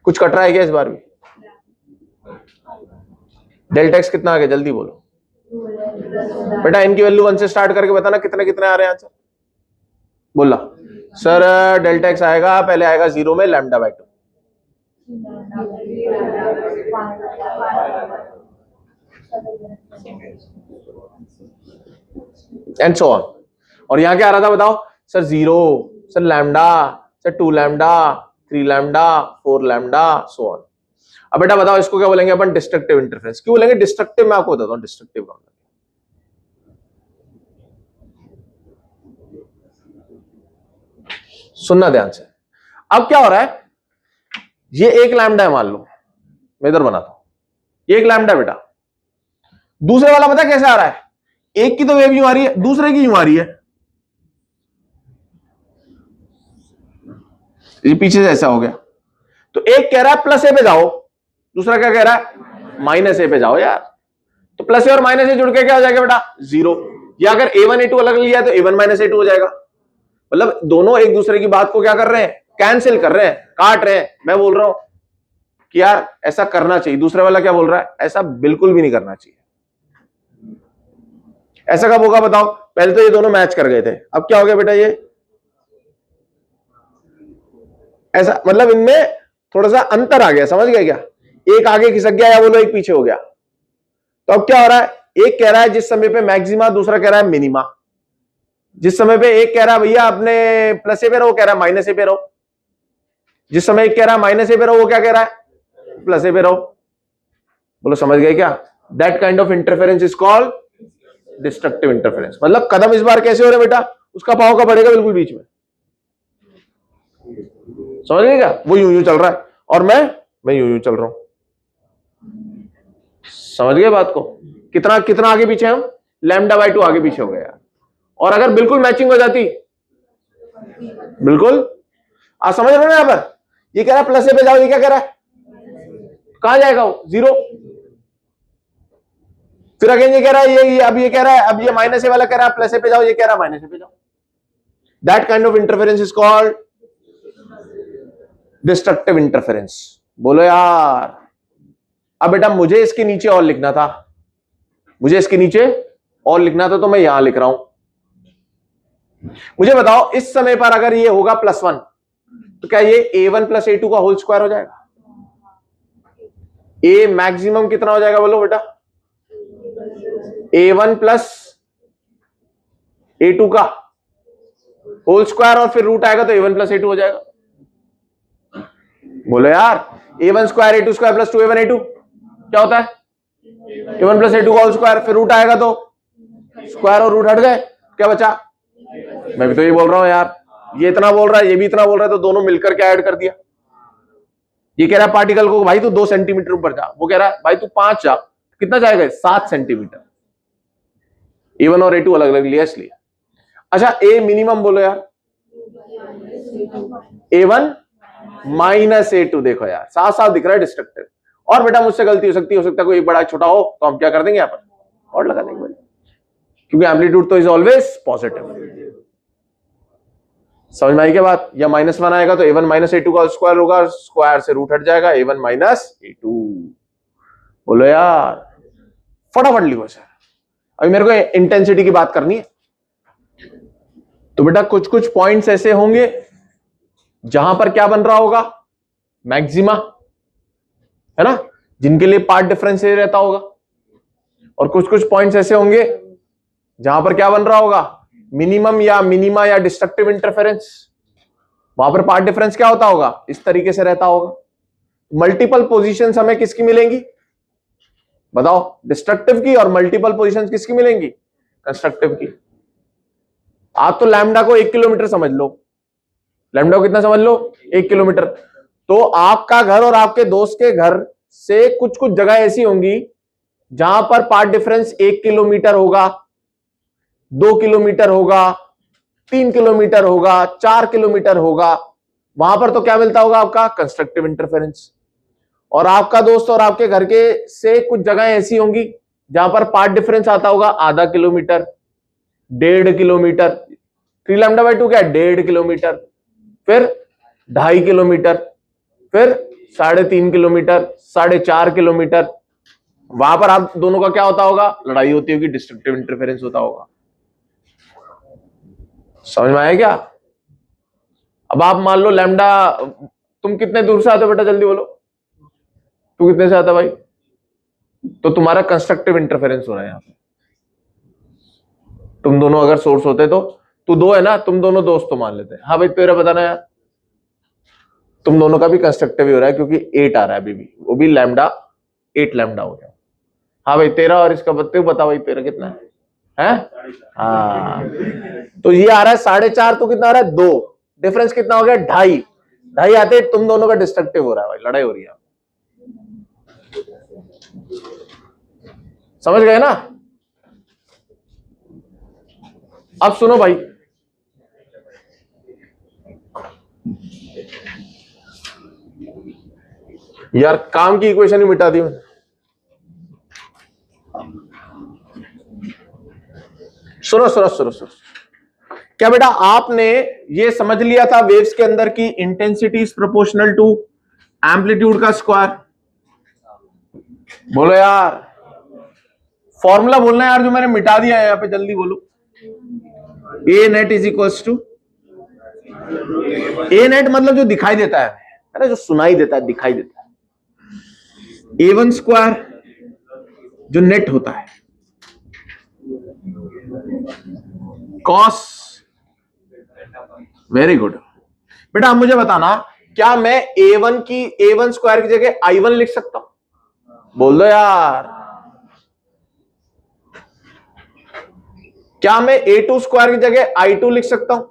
कुछ कट रहा है क्या इस बार भी? डेल्टा x कितना आ गया जल्दी बोलो बेटा। n की वैल्यू 1 से स्टार्ट करके बताना कितने कितने आ रहे हैं आंसर। बोला सर डेल्टा x आएगा, पहले आएगा 0 में λ/2, एंड सो ऑन। और यहां क्या आ रहा था बताओ? Sir 0, sir lambda, sir 2 lambda, 3 lambda, 4 lambda, so on. अब बेटा बताओ इसको क्या बोलेंगे अपन? Destructive interference. क्यों बोलेंगे डिस्ट्रक्टिव? मैं आपको बताता हूं डिस्ट्रक्टिव का। सुनना ध्यान से। अब क्या हो रहा है, ये एक लैम्डा है मान लो, मैं इधर बनाता हूं, ये एक लैम्डा बेटा। दूसरे वाला पता कैसे आ रहा है? एक की तो वेव यूं आ रही है, दूसरे की यूं आ रही है, ये पीछे से ऐसा हो गया। तो एक कह रहा है प्लस ए पे जाओ, दूसरा क्या कह रहा है? माइनस ए पे जाओ यार। तो प्लस ए और माइनस ए जुड़ के क्या हो जाएगा बेटा? 0। या अगर a1 a2 अलग लिया तो a1 माइनस a2 हो जाएगा। मतलब दोनों एक दूसरे की बात को क्या कर रहे हैं? कैंसिल कर रहे हैं, काट रहे हैं। मैं बोल रहा हूं कि यार ऐसा करना चाहिए, दूसरे वाला क्या बोल रहा है? ऐसा बिल्कुल भी नहीं करना चाहिए। ऐसा कब होगा बताओ? पहले तो ये दोनों मैच कर गए थे, अब क्या हो गया बेटा? ये ऐसा, मतलब इनमें थोड़ा सा अंतर आ गया, समझ गए क्या? एक आगे खिसक गया या बोलो एक पीछे हो गया। तो अब क्या हो रहा है? एक कह रहा है जिस समय पे मैक्सिमा, दूसरा कह रहा है मिनिमा। जिस समय पे एक कह रहा है भैया अपने प्लस ए पे रहो, कह रहा है माइनस ए पे रहो। जिस समय एक कह रहा है माइनस ए पे रहो, वो क्या कह रहा है? प्लस ए पे रहो। बोलो समझ गए क्या? That kind of interference is called destructive interference. मतलब कदम इस बार कैसे हो रहे बेटा? उसका पांव का बढ़ेगा बिल्कुल बीच में, समझ गए क्या? वो यूं यूं चल रहा है और मैं यूं यूं चल रहा हूं। समझ गए बात को? कितना कितना आगे पीछे हम? लैम्डा बाई 2 आगे पीछे हो गया यार। और अगर बिल्कुल मैचिंग हो जाती, बिल्कुल, आप समझ रहे हो ना? यहां पर ये कह रहा है प्लस ए पे जाओ, ये क्या कह रहा है? कहां जाएगा वो? 0। फिर अगेन ये कह रहा है, ये अब ये कह रहा है, अब ये माइनस ए वाला कह रहा है प्लस ए पे जाओ, ये कह रहा है माइनस ए पे जाओ। That kind of interference is called destructive interference. बोलो यार। अब बेटा मुझे इसके नीचे और लिखना था, मुझे इसके नीचे और लिखना था, तो मैं यहां लिख रहा हूं। मुझे बताओ इस समय पर अगर ये होगा +1, तो क्या ये a1 प्लस a2 का होल स्क्वायर हो जाएगा? ए मैक्सिमम कितना हो जाएगा बोलो बेटा? a1 प्लस a2 का होल स्क्वायर, और फिर रूट आएगा तो a1 प्लस a2 हो जाएगा। बोलो यार, a1 square a2 square plus 2a1 a2 क्या होता है? a1 प्लस a2 का होल स्क्वायर, फिर रूट आएगा तो स्क्वायर और रूट हट गए, क्या बचा? मैं भी तो ये बोल रहा हूं यार, ये इतना बोल रहा है, ये भी इतना बोल रहा है, तो दोनों मिलकर क्या ऐड कर दिया? ये कह रहा है पार्टिकल को भाई तू 2 सेंटीमीटर ऊपर जा, वो कह रहा है भाई तू 5 जा, कितना जाएगा? 7 सेंटीमीटर। a1 और a2 अलग अलग लिया इसलिए। अच्छा a मिनिमम बोलो यार, a1 माइनस a2। देखो यार साफ साफ दिख रहा है डिस्ट्रक्टिव। और बेटा मुझसे गलती हो सकता है कोई बड़ा छोटा हो, तो हम क्या कर देंगे? यहाँ पर और लगा देंगे, क्योंकि एम्पलीट्यूड तो इज ऑलवेज पॉजिटिव। समझ में आई क्या बात? या -1 आएगा तो a1 माइनस a2 का स्क्वायर होगा, स्क्वायर से रूट हट जाएगा, a1 माइनस a2। बोलो यार, फटाफट लिखो सर। अभी मेरे को इंटेंसिटी की बात करनी है। तो बेटा कुछ कुछ पॉइंट्स ऐसे होंगे जहां पर क्या बन रहा होगा? मैक्सिमा, है ना, जिनके लिए पार्ट डिफरेंस ये रहता होगा। और कुछ कुछ पॉइंट्स ऐसे होंगे जहां पर क्या बन रहा होगा? मिनिमम या मिनिमा या डिस्ट्रक्टिव इंटरफेरेंस। वहां पर पार्ट डिफरेंस क्या होता होगा? इस तरीके से रहता होगा। मल्टीपल पोजीशंस हमें किसकी मिलेंगी बताओ? डिस्ट्रक्टिव की। और मल्टीपल पोजीशंस किसकी मिलेंगी? कंस्ट्रक्टिव की। आप तो लैम्डा को 1 किलोमीटर समझ लो। लैम्डा को कितना समझ लो? 1 किलोमीटर। तो आपका घर और आपके दोस्त के घर से कुछ कुछ जगह ऐसी होंगी जहां पर पार्ट डिफरेंस 1 किलोमीटर होगा, 2 किलोमीटर होगा, 3 किलोमीटर होगा, 4 किलोमीटर होगा। वहां पर तो क्या मिलता होगा आपका? Constructive interference. और आपका दोस्त और आपके घर के से कुछ जगह ऐसी होंगी जहां पर पार्ट डिफरेंस आता होगा ½ किलोमीटर, 1.5 किलोमीटर। 3 लैम्डा बाई 2 क्या है? 1.5 किलोमीटर, फिर 2.5 किलोमीटर, फिर 3.5 किलोमीटर, 4.5 किलोमीटर। वहां पर आप दोनों का क्या होता होगा? लड़ाई होती होगी, डिस्ट्रक्टिव इंटरफेरेंस होता होगा। समझ में आया क्या? अब आप मान लो लैम्डा, तुम कितने दूर से आते हो बेटा? जल्दी बोलो, तू कितने से आता भाई? तो तुम्हारा कंस्ट्रक्टिव इंटरफेरेंस हो रहा है यहां पे। तुम दोनों अगर सोर्स होते तो तू 2 है ना, तुम दोनों दोस्त तो मान लेते। हाँ भाई तेरा बताना यार। तुम दोनों का भी कंस्ट्रक्टिव ही हो रहा है क्योंकि 8 आ रहा है अभी भी, वो भी लैम्डा 8 लैम्डा हो गया। हाँ भाई, तेरा और इसका बता भाई, तेरा कितना है? हाँ, तो ये आ रहा है 4.5, तो कितना आ रहा है 2, डिफरेंस कितना हो गया 2.5, 2.5 आते तुम दोनों का डिस्ट्रक्टिव हो रहा है भाई, लड़ाई हो रही है। समझ गए ना? अब सुनो भाई, यार काम की इक्वेशन ही मिटा दी मैंने। सुनो सुनो सुनो सुनो, क्या बेटा आपने ये समझ लिया था वेव्स के अंदर की intensity is proportional to amplitude का स्क्वायर? बोलो यार, फॉर्मूला बोलना यार जो मैंने मिटा दिया है यहां पे, जल्दी बोलो। A net is equals to, a net मतलब जो दिखाई देता है, अरे जो सुनाई देता है, दिखाई देता है, A1 स्क्वायर जो नेट होता है, कॉस, वेरी गुड। बेटा आप मुझे बताना, क्या मैं A1 स्क्वायर की जगह I1 लिख सकता हूं? बोल दो यार। क्या मैं A2 स्क्वायर की जगह I2 लिख सकता हूं?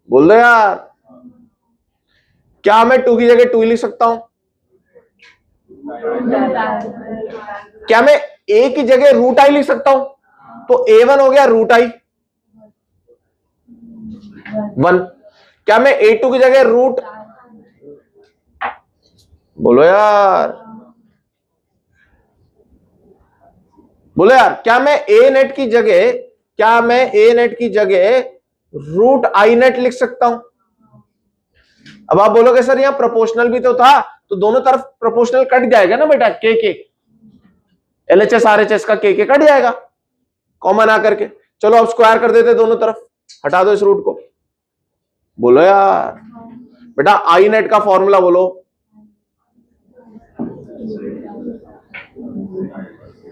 बोल दो यार। क्या मैं 2 की जगह 2 लिख सकता हूं? क्या मैं A की जगह रूट आई लिख सकता हूं? तो A1 हो गया रूट आई 1। क्या मैं A2 की जगह रूट, बोलो यार, बोलो यार, क्या मैं A नेट की जगह रूट आई नेट लिख सकता हूं? अब आप बोलोगे सर यहां प्रोपोर्शनल भी तो था, तो दोनों तरफ प्रोपोर्शनल कट जाएगा ना बेटा, के LHS RHS का के कट जाएगा कॉमन आकर के। चलो अब स्क्वायर कर देते दोनों तरफ, हटा दो इस रूट को। बोलो यार बेटा, आई नेट का फॉर्मूला बोलो।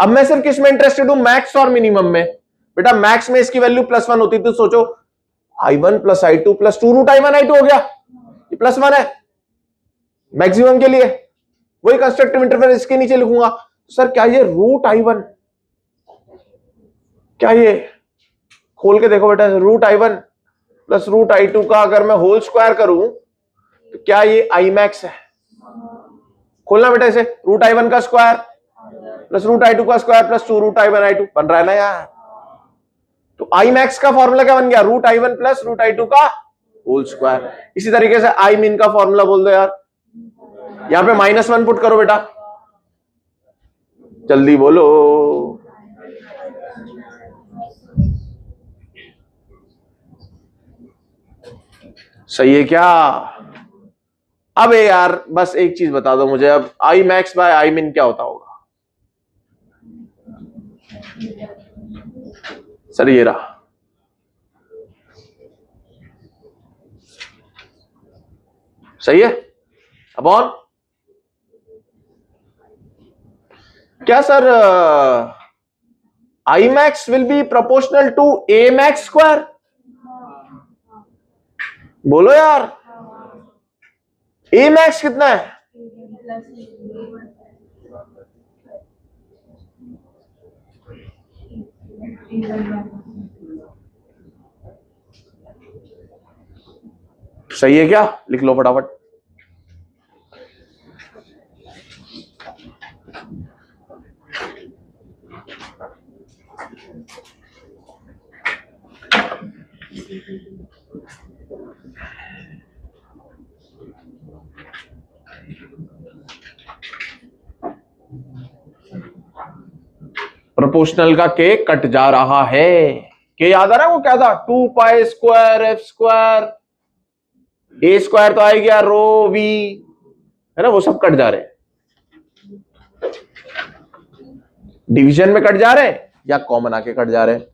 अब मैं सिर्फ किस में इंटरेस्टेड हूं, मैक्स और मिनिमम में। बेटा मैक्स में इसकी वैल्यू +1 होती, तो सोचो I1 + I2 + 2 root I1 I2 हो गया, ये +1 है मैक्सिमम के लिए। वही कंस्ट्रक्टिव इंटरफेरेंस इसके नीचे लिखूंगा। सर क्या ये रूट I1, क्या ये, खोल के देखो बेटा, रूट I1 + रूट I2 का अगर मैं होल स्क्वायर करूं तो क्या ये I मैक्स है? खोलना बेटा इसे, रूट I1 का स्क्वायर + रूट I2 का स्क्वायर + 2 रूट I1 I2 बन रहा है ना यार। तो I मैक्स का फॉर्मूला क्या बन गया, रूट I1 + रूट I2 का होल स्क्वायर। इसी तरीके से I मीन का फॉर्मूला बोल दो यार, यहां पे -1 पुट करो बेटा, जल्दी बोलो। सही है क्या? अब यार बस एक चीज बता दो मुझे, अब I max bye I mean क्या होता होगा? सर ये रहा, सही है। अपॉन क्या sir, I max will be proportional to A max square? बोलो यार, A मैक्स कितना है? सही है क्या? लिख लो फटाफट। प्रोपोर्शनल का के कट जा रहा है, के याद आ रहा है वो क्या था, 2π² f², A स्क्वायर तो आ गया रो v, है ना, वो सब कट जा रहे हैं। डिवीजन में कट जा रहे हैं या कॉमन आके कट जा रहे हैं?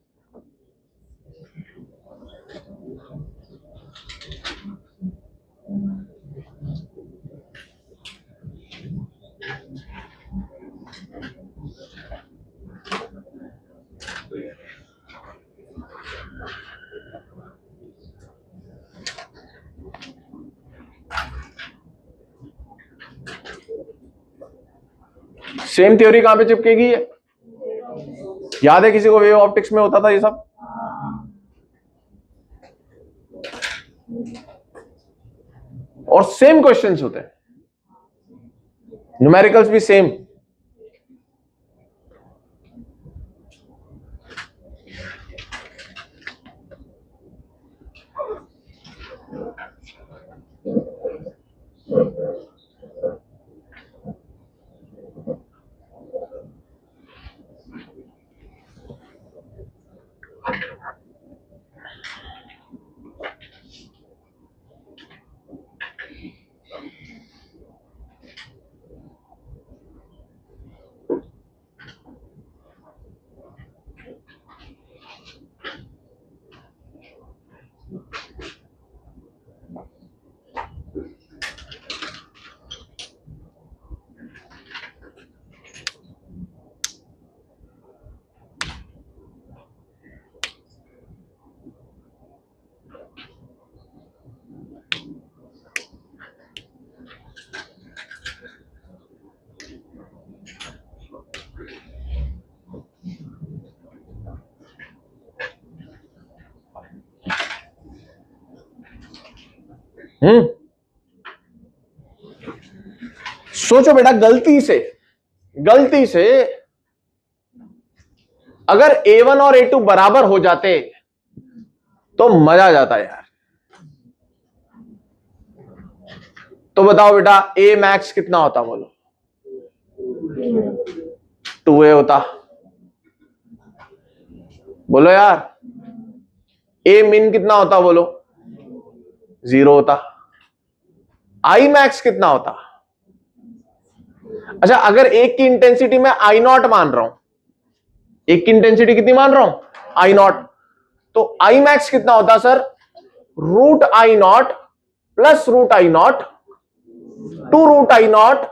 सेम थ्योरी कहां पे चिपकेगी है? याद है किसी को वेव ऑप्टिक्स में होता था ये सब? और सेम क्वेश्चंस होते हैं, न्यूमेरिकल्स भी सेम। सोचो बेटा, गलती से अगर A1 और A2 बराबर हो जाते तो मजा आ जाता यार। तो बताओ बेटा, A मैक्स कितना होता बोलो? 2A होता। बोलो यार, A मिन कितना होता बोलो? 0 होता। I मैक्स कितना होता? अच्छा, अगर एक की इंटेंसिटी में I0 मान रहा हूं, एक की इंटेंसिटी कितनी मान रहा हूं? I0, तो I मैक्स कितना होता sir? Root I0 plus root I0 to root I0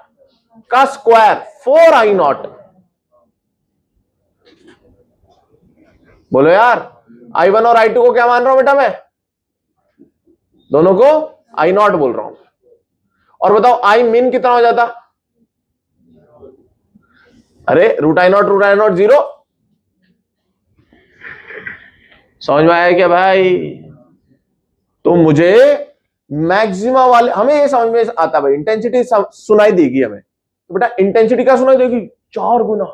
का स्क्वायर 4I0। बोलो यार, I1 और I2 को क्या मान रहा हूं बेटा मैं? दोनों को I0 बोल रहा हूं। और बताओ I मिन कितना हो जाता? अरे रूट I0 0। समझ में आया क्या भाई? तो मुझे मैक्सिमा वाले, हमें ये समझ में आता भाई, इंटेंसिटी सुनाई देगी हमें, तो बेटा इंटेंसिटी क्या सुनाई देगी? 4 गुना।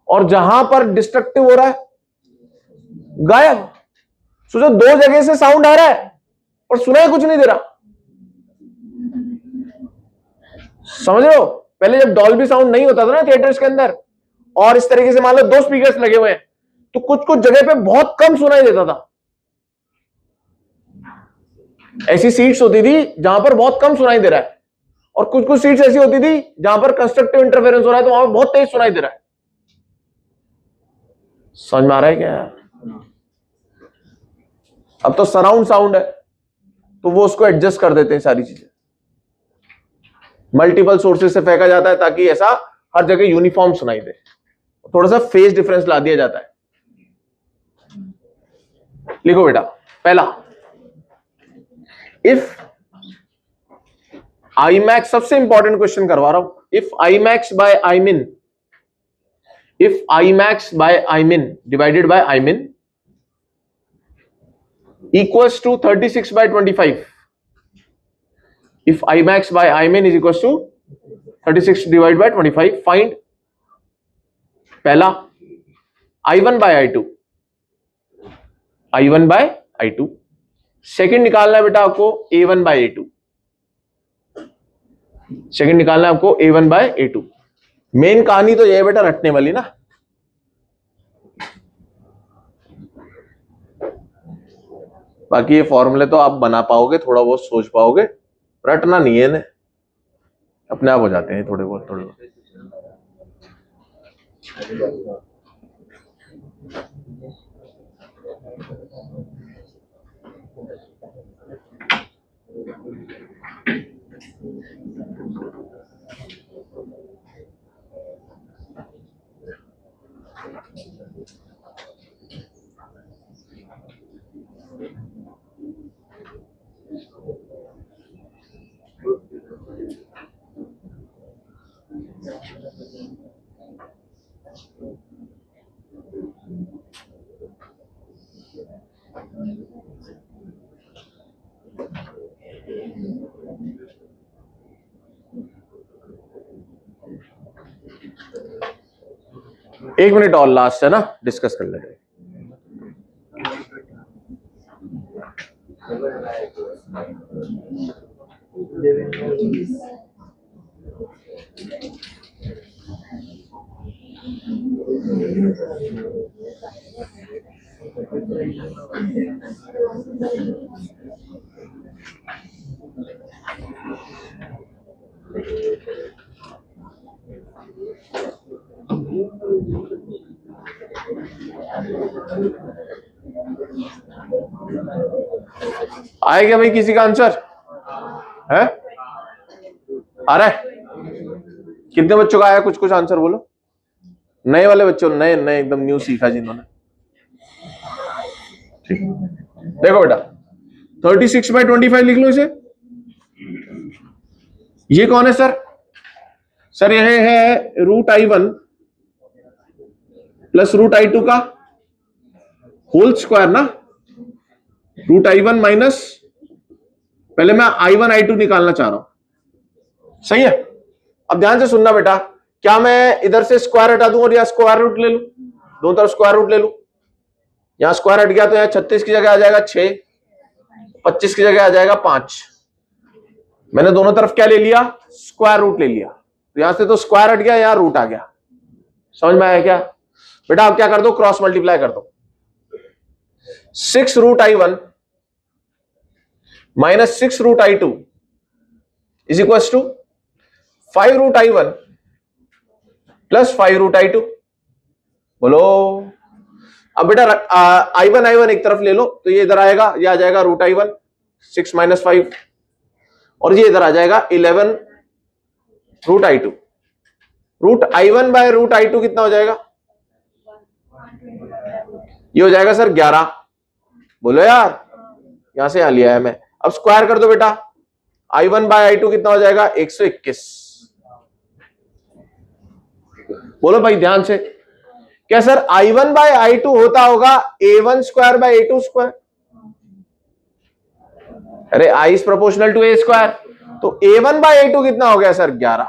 और जहां पर डिस्ट्रक्टिव हो रहा है गायब। सोचो, दो जगह से साउंड आ रहा है और सुनाई कुछ नहीं दे रहा। समझ रहे हो? पहले जब डॉल्बी साउंड नहीं होता था ना थिएटर्स के अंदर, और इस तरीके से मान लो 2 स्पीकर्स लगे हुए हैं, तो कुछ कुछ जगह पे बहुत कम सुनाई देता था। ऐसी सीट्स होती थी जहां पर बहुत कम सुनाई दे रहा है, और कुछ कुछ सीट्स ऐसी होती थी जहां पर कंस्ट्रक्टिव इंटरफेरेंस हो रहा है, तो वहां पर बहुत तेज सुनाई दे रहा है। समझ में आ रहा है क्या? अब तो सराउंड साउंड है, तो वो उसको एडजस्ट कर देते हैं सारी चीजें, मल्टीपल सोर्सेज से फेंका जाता है ताकि ऐसा हर जगह यूनिफॉर्म सुनाई दे। थोड़ा सा फेज डिफरेंस ला दिया जाता है। लिखो बेटा, पहला, इफ आई मैक्स, सबसे इंपॉर्टेंट क्वेश्चन करवा रहा हूं, इफ आई मैक्स बाय आई मिन, इफ आई मैक्स बाय आई मिन डिवाइडेड बाय आई मिन equals to 36 by 25, if I max by I min is equals to 36 divided by 25, find पहला I1 by I2, I1 by I2। Second निकालना है बेटा आपको A1 by A2, second निकालना है आपको A1 by A2। मेन कहानी तो यह है बेटा रटने वाली ना, बाकी ये फॉर्मूले तो आप बना पाओगे, थोड़ा बहुत सोच पाओगे, रटना नहीं है ना, अपने आप हो जाते हैं थोड़े बहुत। एक मिनट और लास्ट है ना, डिस्कस कर लेंगे। आए क्या भाई किसी का आंसर है? आ रहा है? कितने बच्चों का आया? कुछ कुछ आंसर बोलो। नए वाले बच्चों, नए नए एकदम न्यू सीखा जिन्होंने। ठीक, देखो बेटा 36/25 लिख लो इसे। ये कौन है सर? सर यह है √I1 प्लस √I2 का होल स्क्वायर ना। √I1 माइनस, पहले मैं I1 I2 निकालना चाह रहा हूं, सही है। अब ध्यान से सुनना बेटा, क्या मैं इधर से स्क्वायर हटा दूं और यहां स्क्वायर रूट ले लूं? दोनों तरफ स्क्वायर रूट ले लूं। यहां स्क्वायर हट गया तो यहां 36 की जगह आ जाएगा 6, 25 की जगह आ जाएगा 5। मैंने दोनों तरफ क्या ले लिया? स्क्वायर रूट ले लिया। तो यहां से तो स्क्वायर हट गया, यहां रूट आ गया। समझ में आया क्या बेटा? आप क्या कर दो, क्रॉस मल्टीप्लाई कर दो। 6√I1 minus 6√I2 is equal to 5√I1 plus 5√I2। बोलो। अब बेटा I1 एक तरफ ले लो, तो ये इधर आएगा, ये आ जाएगा √I1 6 माइनस 5, और ये इधर आ जाएगा 11 √I2। √I1 बाय √I2 कितना हो जाएगा? ये हो जाएगा सर 11। बोलो यार, यहां से यहां लिया है मैं। अब स्क्वायर कर दो बेटा, I1 बाय I2 कितना हो जाएगा? 121। बोलो भाई ध्यान से, क्या सर I1 बाय I2 होता होगा A1 square by A2 square? अरे I is proportional to A square, तो A1 बाय A2 कितना हो गया सर? 11।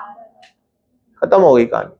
खत्म हो गई कहानी।